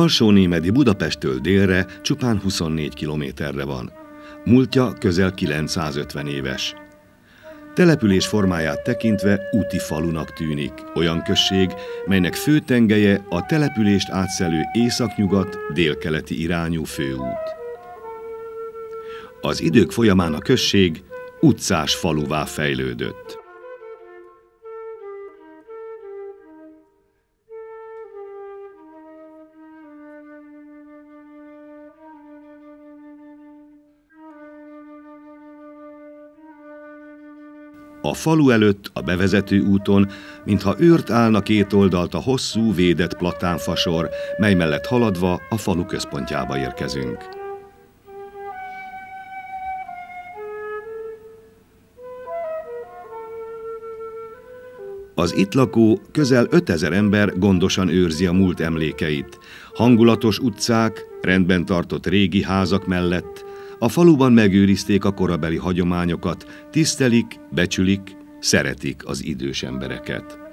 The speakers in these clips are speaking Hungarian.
Alsónémedi Budapesttől délre csupán 24 kilométerre van. Múltja közel 950 éves. Település formáját tekintve úti falunak tűnik, olyan község, melynek főtengelye a települést átszelő északnyugat délkeleti irányú főút. Az idők folyamán a község utcás faluvá fejlődött. A falu előtt, a bevezető úton, mintha őrt állna két oldalt a hosszú, védett platánfasor, mely mellett haladva a falu központjába érkezünk. Az itt lakó közel 5000 ember gondosan őrzi a múlt emlékeit. Hangulatos utcák, rendben tartott régi házak mellett a faluban megőrizték a korabeli hagyományokat, tisztelik, becsülik, szeretik az idős embereket.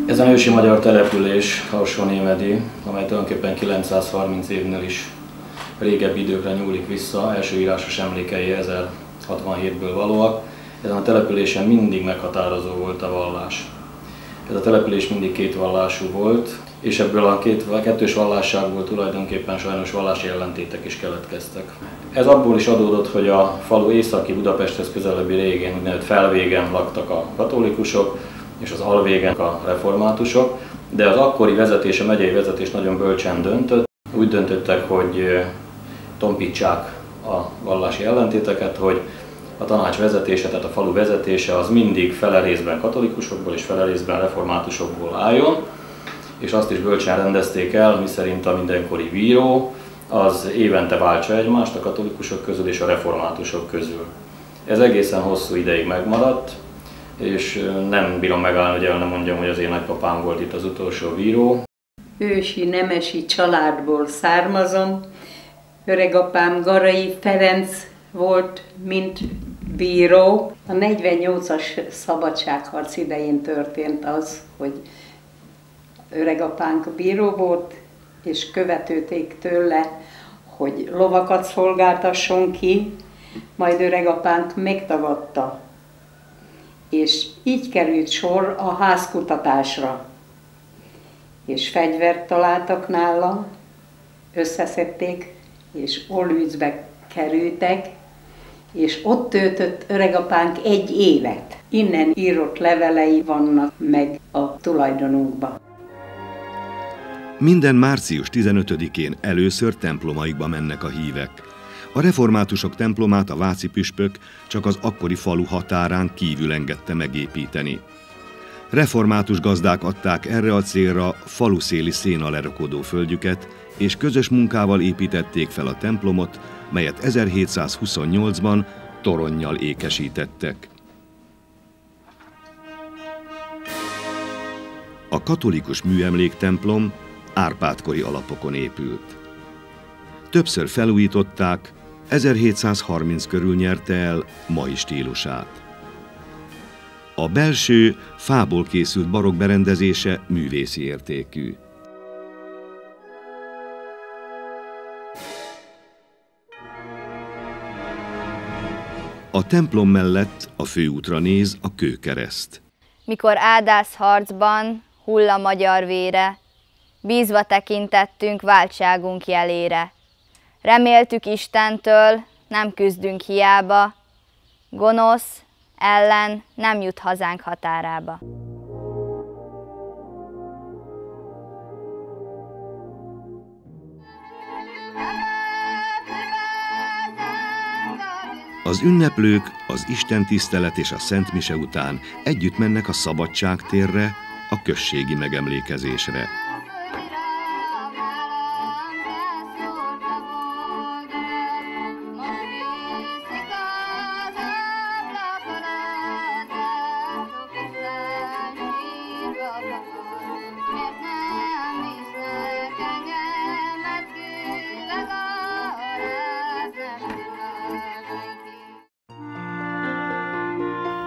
Ez a ősi magyar település, Alsónémedi, amely tulajdonképpen 930 évnél is régebbi időkre nyúlik vissza, első írásos emlékei 1067-ből valóak. Ezen a településen mindig meghatározó volt a vallás. Ez a település mindig kétvallású volt, és ebből a kettős vallásságból tulajdonképpen sajnos vallási ellentétek is keletkeztek. Ez abból is adódott, hogy a falu északi Budapesthez közelebbi régén, úgynevezett felvégen laktak a katolikusok, és az alvégen a reformátusok, de az akkori vezetés, a megyei vezetés nagyon bölcsen döntött. Úgy döntöttek, hogy tompítsák a vallási ellentéteket, hogy a tanács vezetése, tehát a falu vezetése az mindig fele részben katolikusokból és fele részben reformátusokból álljon, és azt is bölcsen rendezték el, miszerint a mindenkori bíró az évente váltsa egymást a katolikusok közül és a reformátusok közül. Ez egészen hosszú ideig megmaradt, és nem bírom megállni, hogy el nem mondjam, hogy az én nagypapám volt itt az utolsó bíró. Ősi nemesi családból származom. Öregapám Garai Ferenc volt, mint bíró. A 48-as szabadságharc idején történt az, hogy öregapánk bíró volt, és követőték tőle, hogy lovakat szolgáltasson ki, majd öregapánk megtagadta. És így került sor a házkutatásra. És fegyvert találtak nála, összeszedték, és Olvicbe kerültek, és ott töltött öregapánk 1 évet. Innen írott levelei vannak meg a tulajdonunkban. Minden március 15-én először templomaikba mennek a hívek. A reformátusok templomát a váci püspök csak az akkori falu határán kívül engedte megépíteni. Református gazdák adták erre a célra faluszéli szénalerakodó földjüket, és közös munkával építették fel a templomot, melyet 1728-ban toronnyal ékesítettek. A katolikus műemléktemplom Árpád-kori alapokon épült. Többször felújították, 1730 körül nyerte el mai stílusát. A belső, fából készült barokk berendezése művészi értékű. A templom mellett a főútra néz a kőkereszt. Mikor Ádász harcban hull a magyar vére, bízva tekintettünk váltságunk jelére. Reméltük Istentől, nem küzdünk hiába, gonosz ellen nem jut hazánk határába. Az ünneplők az istentisztelet és a szentmise után együtt mennek a szabadságtérre, a községi megemlékezésre.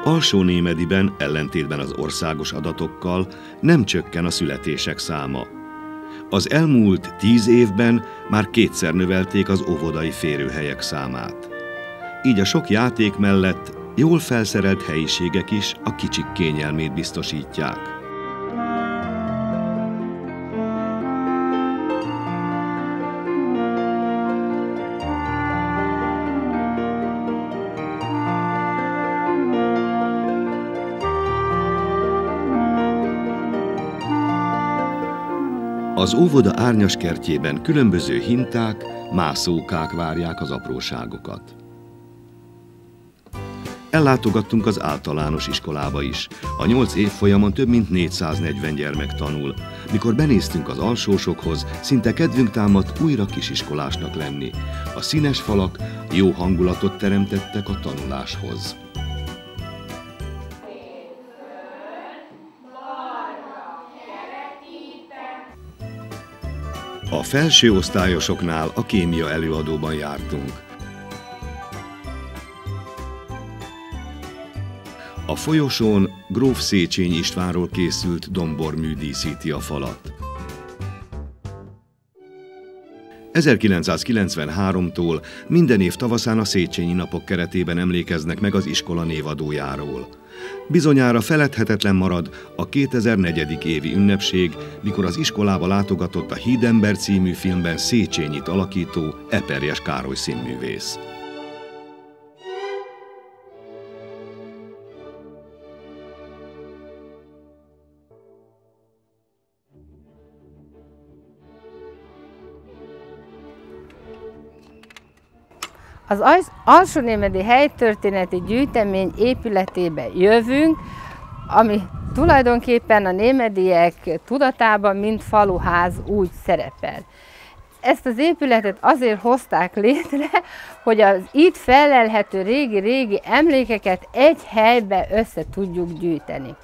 Alsónémediben, ellentétben az országos adatokkal nem csökken a születések száma. Az elmúlt 10 évben már 2-szer növelték az óvodai férőhelyek számát. Így a sok játék mellett jól felszerelt helyiségek is a kicsik kényelmét biztosítják. Az óvoda árnyas kertjében különböző hinták, mászókák várják az apróságokat. Ellátogattunk az általános iskolába is. A 8 évfolyamon több mint 440 gyermek tanul. Mikor benéztünk az alsósokhoz, szinte kedvünk támadt újra kisiskolásnak lenni. A színes falak jó hangulatot teremtettek a tanuláshoz. A felső osztályosoknál a kémia előadóban jártunk. A folyosón gróf Széchenyi Istvánról készült dombormű díszíti a falat. 1993-tól minden év tavaszán a Széchenyi napok keretében emlékeznek meg az iskola névadójáról. Bizonyára feledhetetlen marad a 2004. évi ünnepség, mikor az iskolába látogatott a Hídember című filmben Széchenyit alakító Eperjes Károly színművész. Az Alsónémedi Helytörténeti Gyűjtemény épületébe jövünk, ami tulajdonképpen a némediek tudatában, mint faluház úgy szerepel. Ezt az épületet azért hozták létre, hogy az itt felelhető régi emlékeket egy helybe össze tudjuk gyűjteni.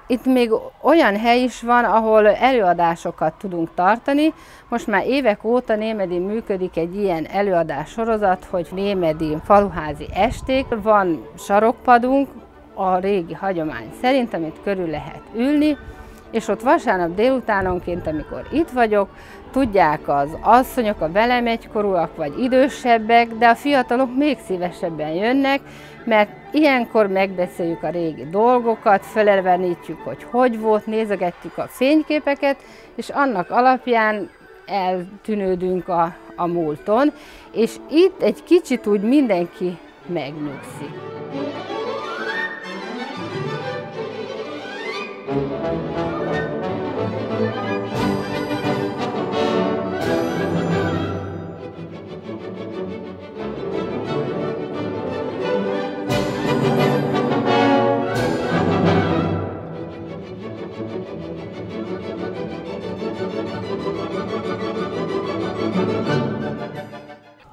Itt még olyan hely is van, ahol előadásokat tudunk tartani. Most már évek óta Némedin működik egy ilyen előadás sorozat, hogy némedi faluházi esték. Van sarokpadunk a régi hagyomány szerint, amit körül lehet ülni, és ott vasárnap délutánonként, amikor itt vagyok, tudják az asszonyok, a velem egykorúak vagy idősebbek, de a fiatalok még szívesebben jönnek, mert ilyenkor megbeszéljük a régi dolgokat, felelevenítjük, hogy volt, nézegetjük a fényképeket, és annak alapján eltűnődünk a múlton, és itt egy kicsit úgy mindenki megnyugszik.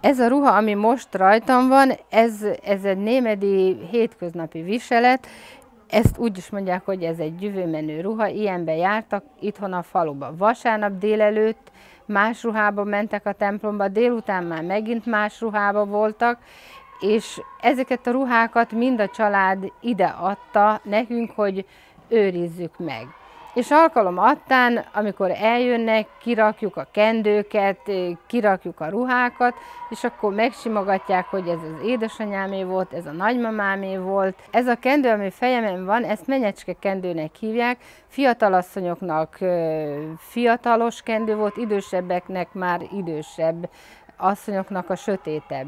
Ez a ruha, ami most rajtam van, ez egy némedi hétköznapi viselet. Ezt úgy is mondják, hogy ez egy jövőmenő ruha, ilyenben jártak itthon a faluban. Vasárnap délelőtt más ruhába mentek a templomba, délután már megint más ruhába voltak, és ezeket a ruhákat mind a család ide adta nekünk, hogy őrizzük meg. És alkalom attán, amikor eljönnek, kirakjuk a kendőket, kirakjuk a ruhákat, és akkor megsimogatják, hogy ez az édesanyámé volt, ez a nagymamámé volt. Ez a kendő, ami fejemen van, ezt menyecske kendőnek hívják, fiatalasszonyoknak fiatalos kendő volt, idősebbeknek már idősebb, asszonyoknak a sötétebb.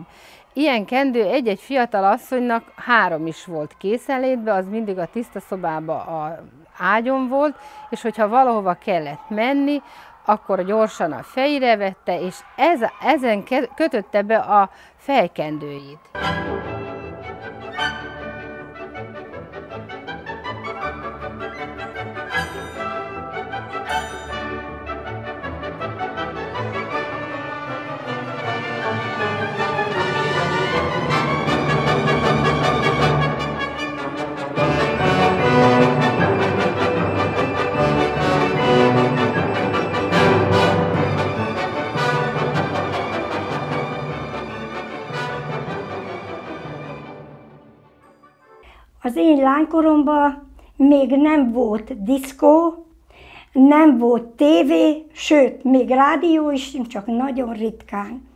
Ilyen kendő egy-egy fiatal asszonynak 3 is volt készenlétben, az mindig a tiszta szobában a ágyon volt, és hogyha valahova kellett menni, akkor gyorsan a fejére vette, és ezen kötötte be a fejkendőit. Az én lánykoromban még nem volt diszkó, nem volt tévé, sőt, még rádió is, csak nagyon ritkán.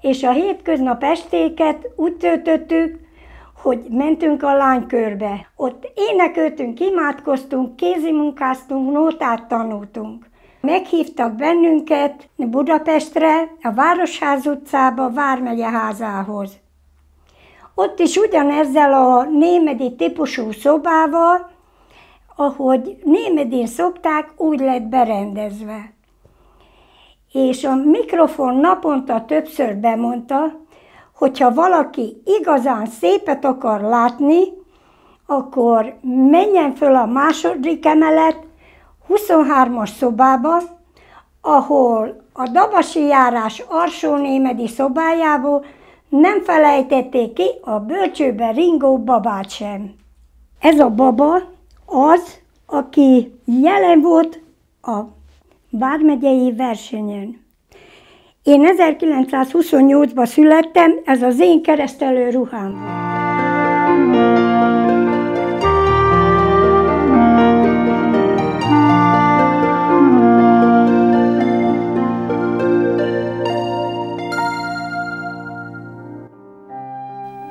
És a hétköznap estéket úgy töltöttük, hogy mentünk a lánykörbe. Ott énekeltünk, imádkoztunk, kézimunkáztunk, nótát tanultunk. Meghívtak bennünket Budapestre, a Városház utcába, Vármegyeházához. Ott is ugyanezzel a némedi típusú szobával, ahogy némedin szokták, úgy lett berendezve. És a mikrofon naponta többször bemondta, hogyha valaki igazán szépet akar látni, akkor menjen föl a második emelet 23-as szobába, ahol a Dabasi járás alsónémedi szobájából nem felejtették ki a bölcsőben ringó babát sem. Ez a baba az, aki jelen volt a vármegyei versenyen. Én 1928-ban születtem, ez az én keresztelő ruhám.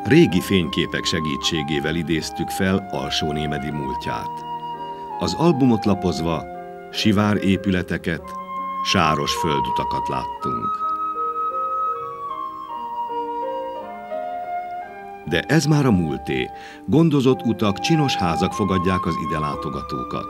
Régi fényképek segítségével idéztük fel alsónémedi múltját. Az albumot lapozva sivár épületeket, sáros földutakat láttunk. De ez már a múlté. Gondozott utak, csinos házak fogadják az ide látogatókat.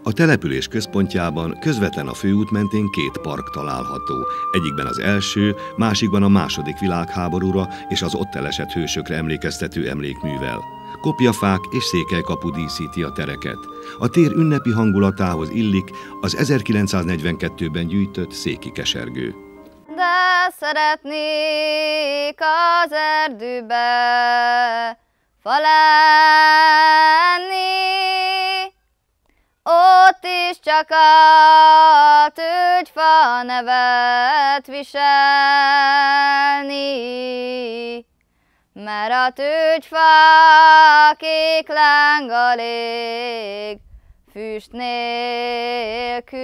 A település központjában közvetlen a főút mentén 2 park található. Egyikben az első, másikban a második világháborúra és az ott elesett hősökre emlékeztető emlékművel. Kopjafák és székelykapu díszíti a tereket. A tér ünnepi hangulatához illik az 1942-ben gyűjtött széki kesergő. De szeretnék az erdőbe fa lenni, ott is csak a tölgyfa nevet viselni, mert a tölgyfa kék lánggal ég, füst nélkül.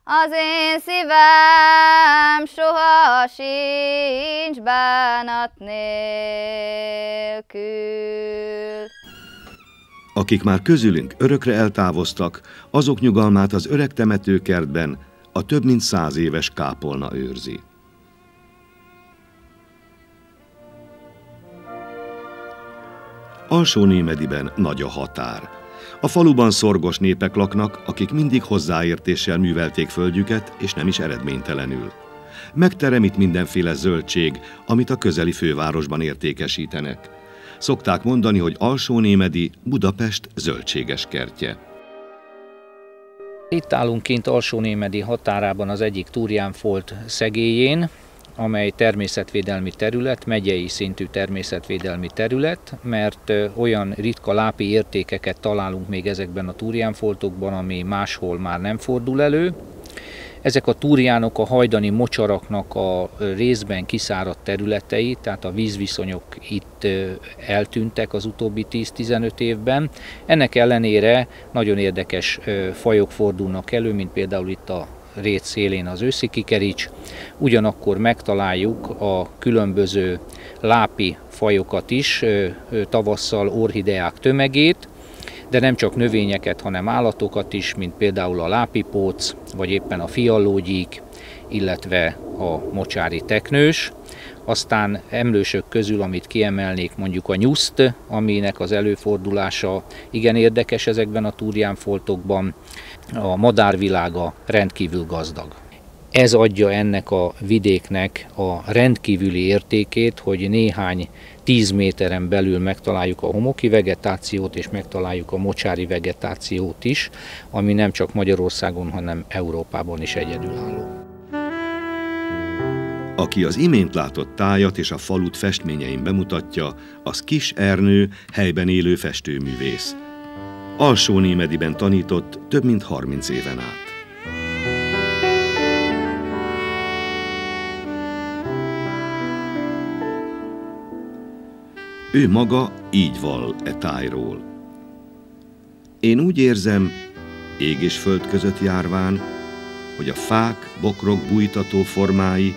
Az én szívem soha sincs bánat nélkül. Akik már közülünk örökre eltávoztak, azok nyugalmát az öreg temetőkertben a több mint 100 éves kápolna őrzi. Alsónémediben nagy a határ. A faluban szorgos népek laknak, akik mindig hozzáértéssel művelték földjüket, és nem is eredménytelenül. Megterem itt mindenféle zöldség, amit a közeli fővárosban értékesítenek. Szokták mondani, hogy Alsónémedi Budapest zöldséges kertje. Itt állunk kint Alsónémedi határában az egyik Túrjánfolt szegélyén, amely természetvédelmi terület, megyei szintű természetvédelmi terület, mert olyan ritka lápi értékeket találunk még ezekben a Túrjánfoltokban, ami máshol már nem fordul elő. Ezek a túrjánok a hajdani mocsaraknak a részben kiszáradt területei, tehát a vízviszonyok itt eltűntek az utóbbi 10-15 évben. Ennek ellenére nagyon érdekes fajok fordulnak elő, mint például itt a rét szélén az őszi kikerics. Ugyanakkor megtaláljuk a különböző lápi fajokat is, tavasszal orchideák tömegét, de nem csak növényeket, hanem állatokat is, mint például a lápipóc, vagy éppen a fiallógyík, illetve a mocsári teknős. Aztán emlősök közül, amit kiemelnék, mondjuk a nyuszt, aminek az előfordulása igen érdekes ezekben a túrjánfoltokban. A madárvilága rendkívül gazdag. Ez adja ennek a vidéknek a rendkívüli értékét, hogy néhány 10 méteren belül megtaláljuk a homoki vegetációt, és megtaláljuk a mocsári vegetációt is, ami nem csak Magyarországon, hanem Európában is egyedülálló. Aki az imént látott tájat és a falut festményein bemutatja, az Kis Ernő, helyben élő festőművész. Alsónémediben tanított több mint 30 éven át. Ő maga így vall e tájról. Én úgy érzem, ég és föld között járván, hogy a fák, bokrok bújtató formái,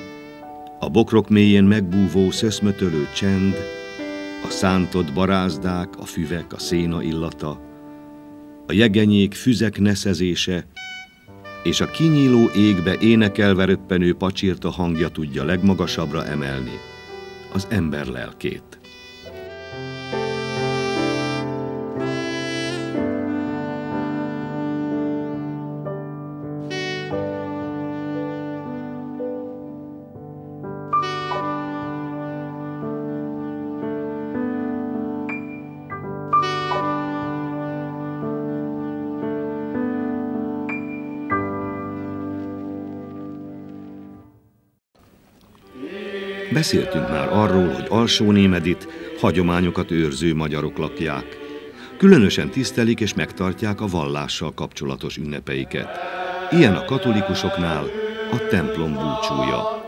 a bokrok mélyén megbúvó szöszmötölő csend, a szántott barázdák, a füvek, a széna illata, a jegenyék, füzek neszezése, és a kinyíló égbe énekelve röppenő pacsirta hangja tudja legmagasabbra emelni az ember lelkét. Beszéltünk már arról, hogy Alsónémedit hagyományokat őrző magyarok lakják. Különösen tisztelik és megtartják a vallással kapcsolatos ünnepeiket. Ilyen a katolikusoknál a templom búcsúja.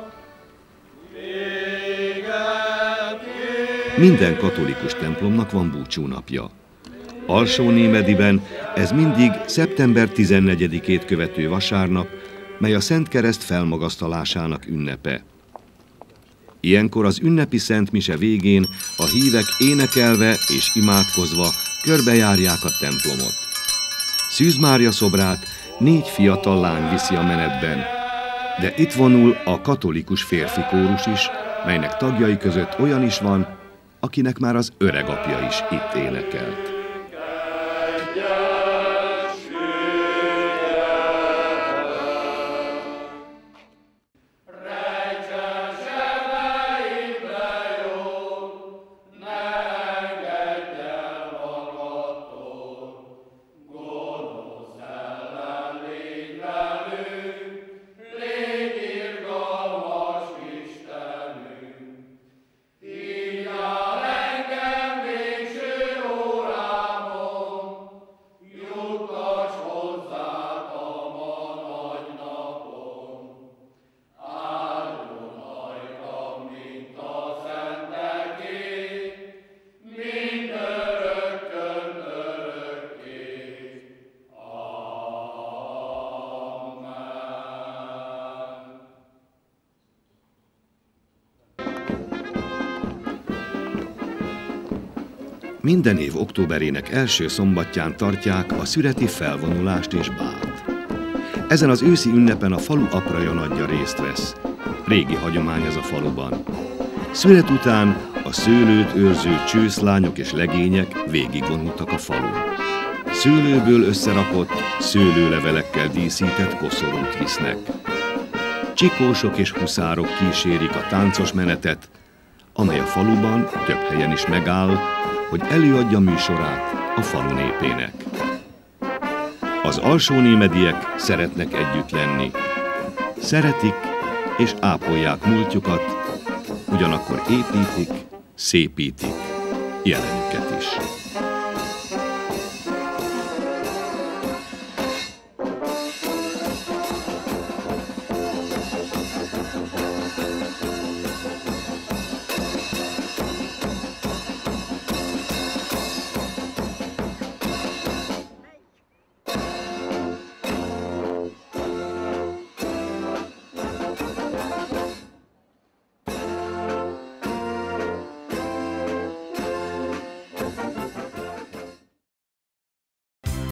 Minden katolikus templomnak van búcsúnapja. Alsónémediben ez mindig szeptember 14-ét követő vasárnap, mely a Szent Kereszt felmagasztalásának ünnepe. Ilyenkor az ünnepi Szent Mise végén a hívek énekelve és imádkozva körbejárják a templomot. Szűz Mária szobrát 4 fiatal lány viszi a menetben, de itt vonul a katolikus férfi kórus is, melynek tagjai között olyan is van, akinek már az öregapja is itt énekelt. Minden év októberének első szombatján tartják a szüreti felvonulást és bált. Ezen az őszi ünnepen a falu apraja nagyja részt vesz. Régi hagyomány ez a faluban. Szület után a szőlőt őrző csőszlányok és legények végigvonultak a falun. Szőlőből összerakott, szőlőlevelekkel díszített koszorút visznek. Csikósok és huszárok kísérik a táncos menetet, amely a faluban több helyen is megáll, hogy előadja műsorát a falu népének. Az alsónémediek szeretnek együtt lenni. Szeretik és ápolják múltjukat, ugyanakkor építik, szépítik jelenüket is.